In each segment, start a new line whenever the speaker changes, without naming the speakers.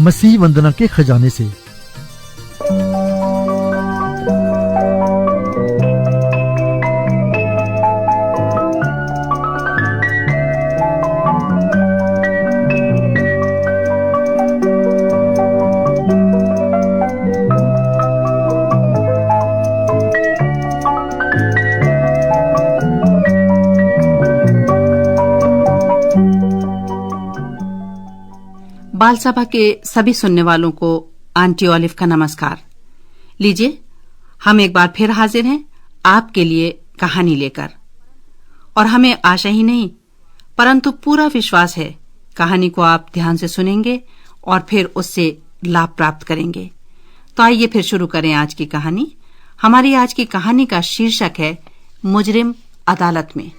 मसीह वंदना के खजाने से।
बाल सभा के सभी सुनने वालों को आंटी ऑलिव का नमस्कार। लीजिए, हम एक बार फिर हाजिर हैं आपके लिए कहानी लेकर। और हमें आशा ही नहीं परंतु पूरा विश्वास है कहानी को आप ध्यान से सुनेंगे और फिर उससे लाभ प्राप्त करेंगे। तो आइए फिर शुरू करें आज की कहानी। हमारी आज की कहानी का शीर्षक है मुजरिम अदालत में।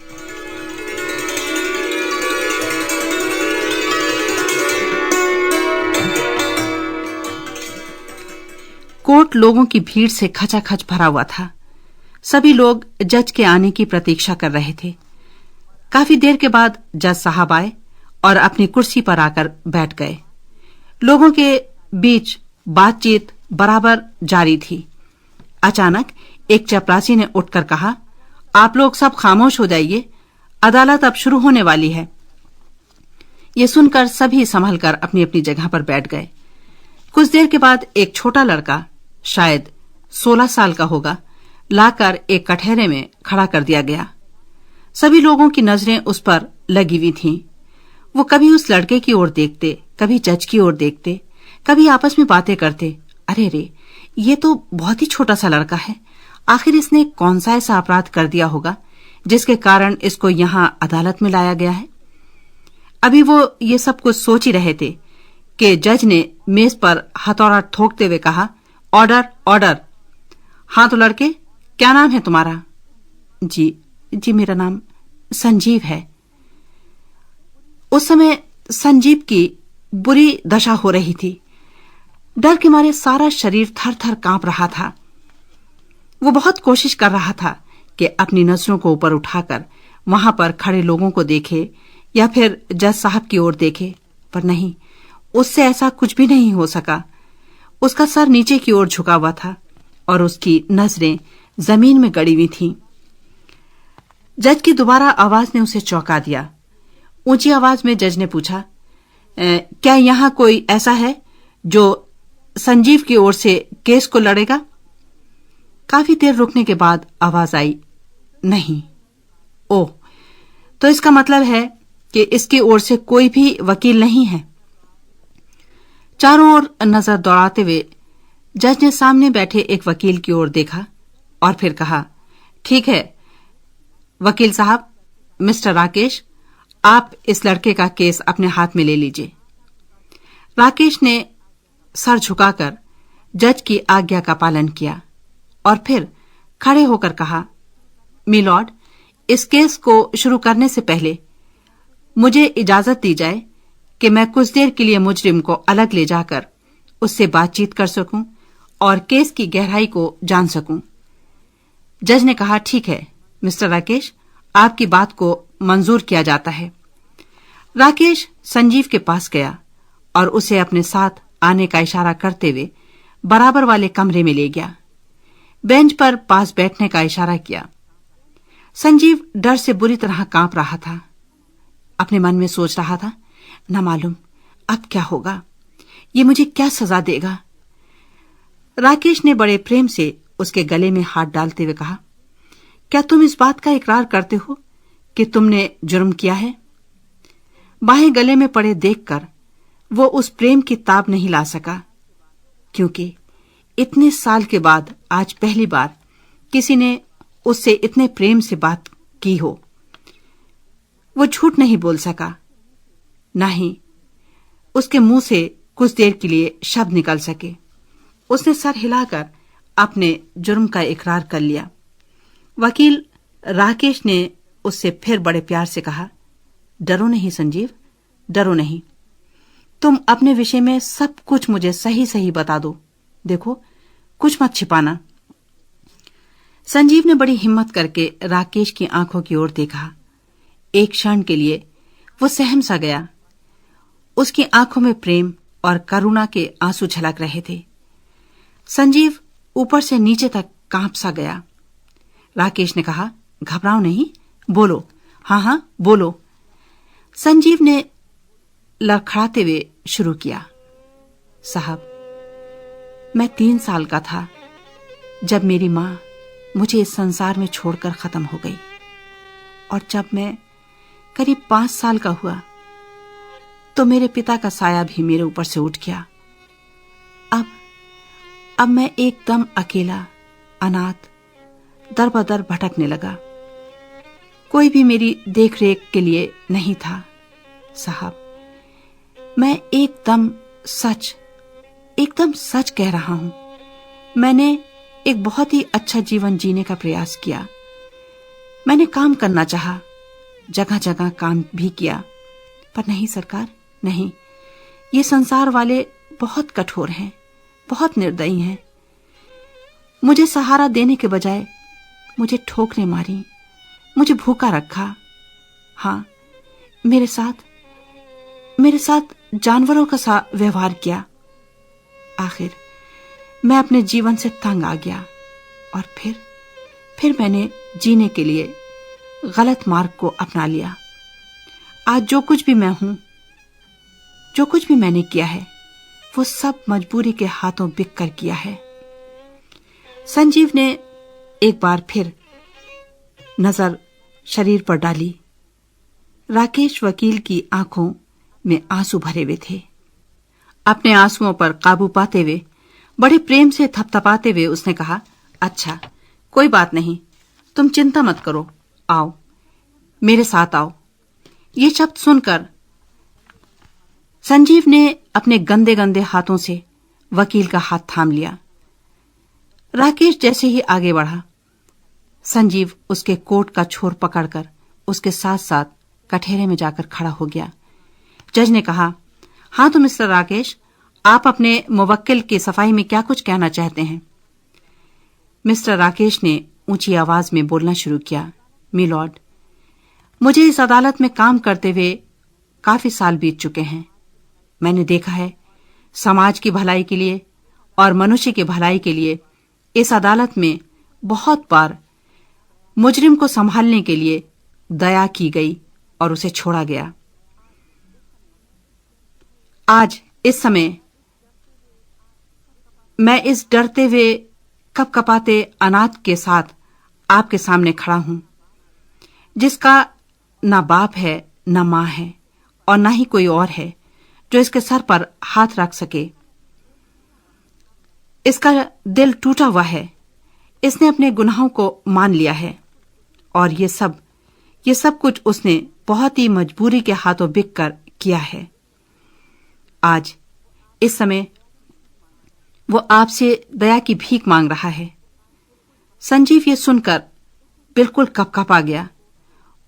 कोर्ट लोगों की भीड़ से खचाखच भरा हुआ था। सभी लोग जज के आने की प्रतीक्षा कर रहे थे। काफी देर के बाद जज साहब आए और अपनी कुर्सी पर आकर बैठ गए। लोगों के बीच बातचीत बराबर जारी थी। अचानक एक चपरासी ने उठकर कहा, आप लोग सब खामोश हो जाइए, अदालत अब शुरू होने वाली है। ये सुनकर सभी संभलकर अपनी अपनी जगह पर बैठ गए। कुछ देर के बाद एक छोटा लड़का, शायद 16 साल का होगा, लाकर एक कटहरे में खड़ा कर दिया गया। सभी लोगों की नजरें उस पर लगी हुई थीं। वो कभी उस लड़के की ओर देखते, कभी जज की ओर देखते, कभी आपस में बातें करते। अरे रे, ये तो बहुत ही छोटा सा लड़का है। आखिर इसने कौन सा ऐसा अपराध कर दिया होगा जिसके कारण इसको यहां अदालत में लाया गया है। अभी वो ये सब कुछ सोच ही रहे थे कि जज ने मेज पर हथौड़ा ठोकते हुए कहा, ऑर्डर ऑर्डर। हाँ तो लड़के, क्या नाम है तुम्हारा? जी मेरा नाम संजीव है। उस समय संजीव की बुरी दशा हो रही थी। डर के मारे सारा शरीर थर थर कांप रहा था। वो बहुत कोशिश कर रहा था कि अपनी नजरों को ऊपर उठाकर वहां पर खड़े लोगों को देखे या फिर जज साहब की ओर देखे, पर नहीं, उससे ऐसा कुछ भी नहीं हो सका। उसका सर नीचे की ओर झुका हुआ था और उसकी नजरें जमीन में गड़ी हुई थीं। जज की दोबारा आवाज ने उसे चौंका दिया। ऊंची आवाज में जज ने पूछा, क्या यहां कोई ऐसा है जो संजीव की ओर से केस को लड़ेगा? काफी देर रुकने के बाद आवाज आई, नहीं। ओह, तो इसका मतलब है कि इसकी ओर से कोई भी वकील नहीं है। चारों ओर नजर दौड़ाते हुए जज ने सामने बैठे एक वकील की ओर देखा और फिर कहा, ठीक है वकील साहब, मिस्टर राकेश, आप इस लड़के का केस अपने हाथ में ले लीजिए। राकेश ने सर झुकाकर जज की आज्ञा का पालन किया और फिर खड़े होकर कहा, मिलॉर्ड, इस केस को शुरू करने से पहले मुझे इजाजत दी जाए कि मैं कुछ देर के लिए मुजरिम को अलग ले जाकर उससे बातचीत कर सकूं और केस की गहराई को जान सकूं। जज ने कहा, ठीक है मिस्टर राकेश, आपकी बात को मंजूर किया जाता है। राकेश संजीव के पास गया और उसे अपने साथ आने का इशारा करते हुए बराबर वाले कमरे में ले गया। बेंच पर पास बैठने का इशारा किया। संजीव डर से बुरी तरह कांप रहा था। अपने मन में सोच रहा था, न मालूम अब क्या होगा, ये मुझे क्या सजा देगा। राकेश ने बड़े प्रेम से उसके गले में हाथ डालते हुए कहा, क्या तुम इस बात का इकरार करते हो कि तुमने जुर्म किया है? बाहें गले में पड़े देखकर वो उस प्रेम की ताब नहीं ला सका, क्योंकि इतने साल के बाद आज पहली बार किसी ने उससे इतने प्रेम से बात की हो। वो झूठ नहीं बोल सका, ना ही उसके मुंह से कुछ देर के लिए शब्द निकल सके। उसने सर हिलाकर अपने जुर्म का इकरार कर लिया। वकील राकेश ने उससे फिर बड़े प्यार से कहा, डरो नहीं संजीव, डरो नहीं। तुम अपने विषय में सब कुछ मुझे सही सही बता दो। देखो, कुछ मत छिपाना। संजीव ने बड़ी हिम्मत करके राकेश की आंखों की ओर देखा। एक क्षण के लिए वो सहम सा गया। उसकी आंखों में प्रेम और करुणा के आंसू झलक रहे थे। संजीव ऊपर से नीचे तक कांप सा गया। राकेश ने कहा, घबराओ नहीं, बोलो। हाँ हाँ बोलो। संजीव ने लड़खड़ाते हुए शुरू किया, साहब, मैं 3 साल का था जब मेरी माँ मुझे इस संसार में छोड़कर खत्म हो गई, और जब मैं करीब 5 साल का हुआ तो मेरे पिता का साया भी मेरे ऊपर से उठ गया। अब मैं एकदम अकेला, अनाथ, दर बदर भटकने लगा। कोई भी मेरी देखरेख के लिए नहीं था। साहब, मैं एकदम सच कह रहा हूं। मैंने एक बहुत ही अच्छा जीवन जीने का प्रयास किया। मैंने काम करना चाहा, जगह जगह काम भी किया, पर नहीं सरकार, नहीं। ये संसार वाले बहुत कठोर हैं, बहुत निर्दयी हैं। मुझे सहारा देने के बजाय मुझे ठोकरें मारी, मुझे भूखा रखा। हाँ, मेरे साथ जानवरों का सा व्यवहार किया। आखिर मैं अपने जीवन से तंग आ गया, और फिर मैंने जीने के लिए गलत मार्ग को अपना लिया। आज जो कुछ भी मैं हूं, जो कुछ भी मैंने किया है, वो सब मजबूरी के हाथों बिक कर किया है। संजीव ने एक बार फिर नजर शरीर पर डाली। राकेश वकील की आंखों में आंसू भरे हुए थे। अपने आंसुओं पर काबू पाते हुए, बड़े प्रेम से थपथपाते हुए उसने कहा, अच्छा, कोई बात नहीं, तुम चिंता मत करो, आओ, मेरे साथ आओ। ये शब्द सुनकर संजीव ने अपने गंदे गंदे हाथों से वकील का हाथ थाम लिया। राकेश जैसे ही आगे बढ़ा, संजीव उसके कोट का छोर पकड़कर उसके साथ साथ कठेरे में जाकर खड़ा हो गया। जज ने कहा, हाँ तो मिस्टर राकेश, आप अपने मुवक्किल की सफाई में क्या कुछ कहना चाहते हैं? मिस्टर राकेश ने ऊंची आवाज में बोलना शुरू किया, मिलॉर्ड, मुझे इस अदालत में काम करते हुए काफी साल बीत चुके हैं। मैंने देखा है, समाज की भलाई के लिए और मनुष्य की भलाई के लिए इस अदालत में बहुत बार मुजरिम को संभालने के लिए दया की गई और उसे छोड़ा गया। आज इस समय मैं इस डरते हुए, कपकपाते अनाथ के साथ आपके सामने खड़ा हूं, जिसका ना बाप है, ना मां है, और ना ही कोई और है जो इसके सर पर हाथ रख सके। इसका दिल टूटा हुआ है। इसने अपने गुनाहों को मान लिया है, और ये सब कुछ उसने बहुत ही मजबूरी के हाथों बिक कर किया है। आज इस समय वो आपसे दया की भीख मांग रहा है। संजीव ये सुनकर बिल्कुल कपकपा गया।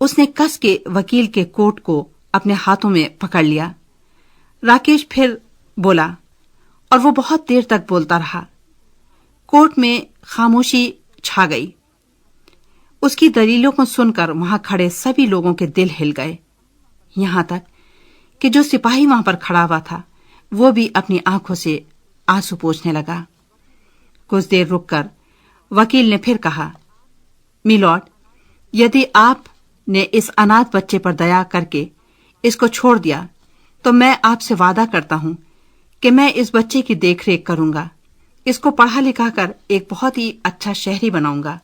उसने कस के वकील के कोट को अपने हाथों में पकड़ लिया। राकेश फिर बोला, और वो बहुत देर तक बोलता रहा। कोर्ट में खामोशी छा गई। उसकी दलीलों को सुनकर वहां खड़े सभी लोगों के दिल हिल गए, यहां तक कि जो सिपाही वहां पर खड़ा हुआ था वो भी अपनी आंखों से आंसू पोंछने लगा। कुछ देर रुककर वकील ने फिर कहा, मिलॉर्ड, यदि आपने इस अनाथ बच्चे पर दया करके इसको छोड़ दिया तो मैं आपसे वादा करता हूं कि मैं इस बच्चे की देखरेख करूंगा, इसको पढ़ा लिखा कर एक बहुत ही अच्छा शहरी बनाऊंगा।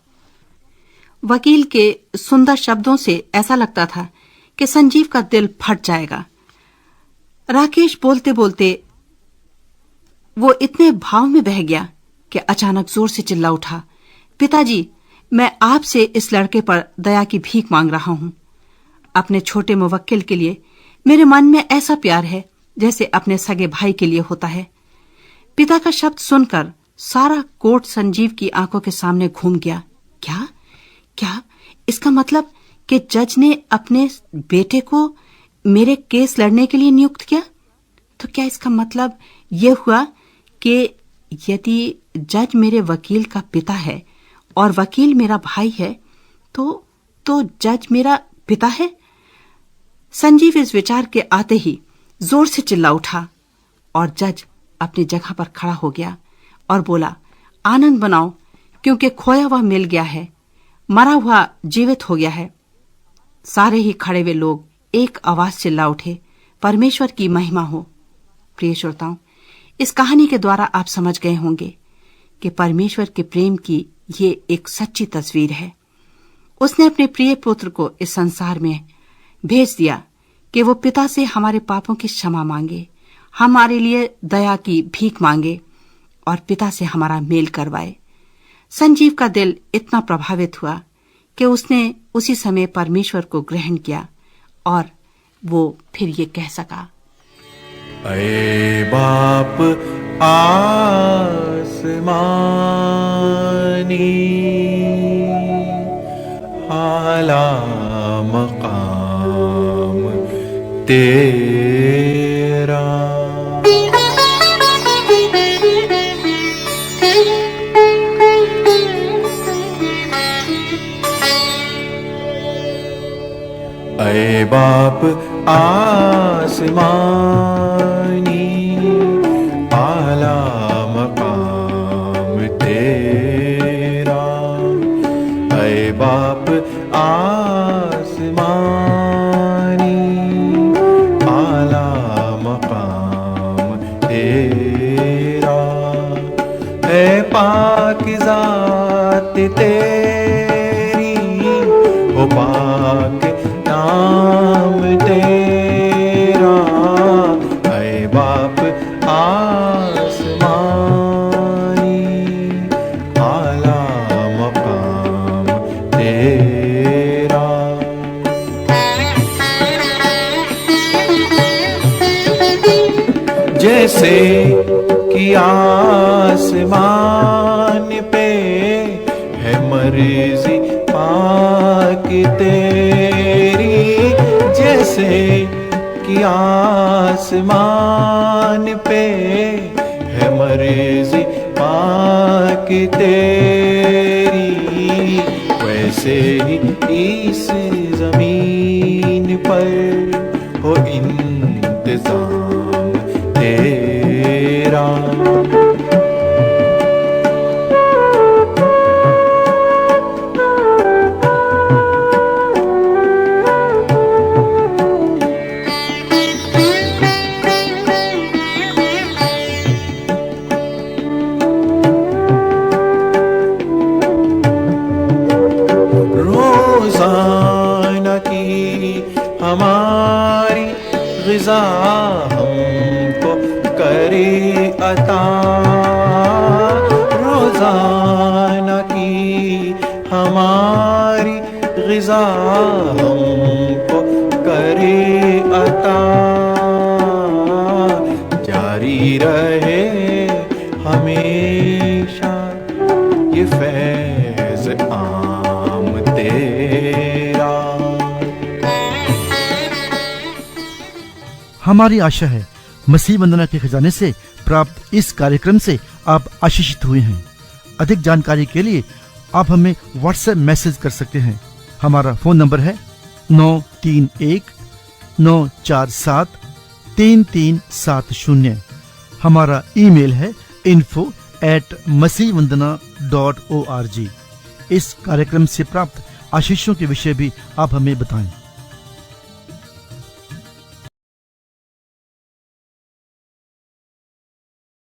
वकील के सुंदर शब्दों से ऐसा लगता था कि संजीव का दिल फट जाएगा। राकेश बोलते बोलते वो इतने भाव में बह गया कि अचानक जोर से चिल्ला उठा, पिताजी, मैं आपसे इस लड़के पर दया की भीख मांग रहा हूं। अपने छोटे मुवक्किल के लिए मेरे मन में ऐसा प्यार है जैसे अपने सगे भाई के लिए होता है। पिता का शब्द सुनकर सारा कोर्ट संजीव की आंखों के सामने घूम गया। क्या इसका मतलब कि जज ने अपने बेटे को मेरे केस लड़ने के लिए नियुक्त किया? तो क्या इसका मतलब यह हुआ कि यदि जज मेरे वकील का पिता है और वकील मेरा भाई है तो जज मेरा पिता है? संजीव इस विचार के आते ही जोर से चिल्ला उठा और जज अपनी जगह पर खड़ा हो गया और बोला, आनंद मनाओ, क्योंकि खोया हुआ मिल गया है, मरा हुआ जीवित हो गया है। सारे ही खड़े हुए लोग एक आवाज चिल्ला उठे, परमेश्वर की महिमा हो। प्रिय श्रोताओं, इस कहानी के द्वारा आप समझ गए होंगे कि परमेश्वर के प्रेम की ये एक सच्ची तस्वीर है। उसने अपने प्रिय पुत्र को इस संसार में भेज दिया कि वो पिता से हमारे पापों की क्षमा मांगे, हमारे लिए दया की भीख मांगे और पिता से हमारा मेल करवाए। संजीव का दिल इतना प्रभावित हुआ कि उसने उसी समय परमेश्वर को ग्रहण किया और वो फिर ये कह सका,
ऐ बाप आसमानी, आला मकाम तेरा। ऐ बाप आसमानी, आला मकाम तेरा। ऐ बाप आसमानी, आला मकाम तेरा। है पाकीज़ात तेरी, हो पाक नाम तेरा। ऐ बाप आसमानी, आला मकाम तेरा। जैसे कि आसमान पे है मर्जी पाक तेरी, जैसे कि आसमान पे है मर्जी पाक तेरी, वैसे ही इस जमीन पर हो इंतजाम तेरा। रोजाना की हमारी ग़िज़ा हमको करे अता, रोजाना की हमारी ग़िज़ा हमको करे अता। जारी रहे हमेशा ये फैज़ आम तेरा।
हमारी आशा है मसीह वंदना के खजाने से प्राप्त इस कार्यक्रम से आप आशीषित हुए हैं। अधिक जानकारी के लिए आप हमें व्हाट्सएप मैसेज कर सकते हैं। हमारा फोन नंबर है 9319473370। हमारा ईमेल है info@masihvandana.org। इस कार्यक्रम से प्राप्त आशीषों के विषय भी आप हमें बताएं।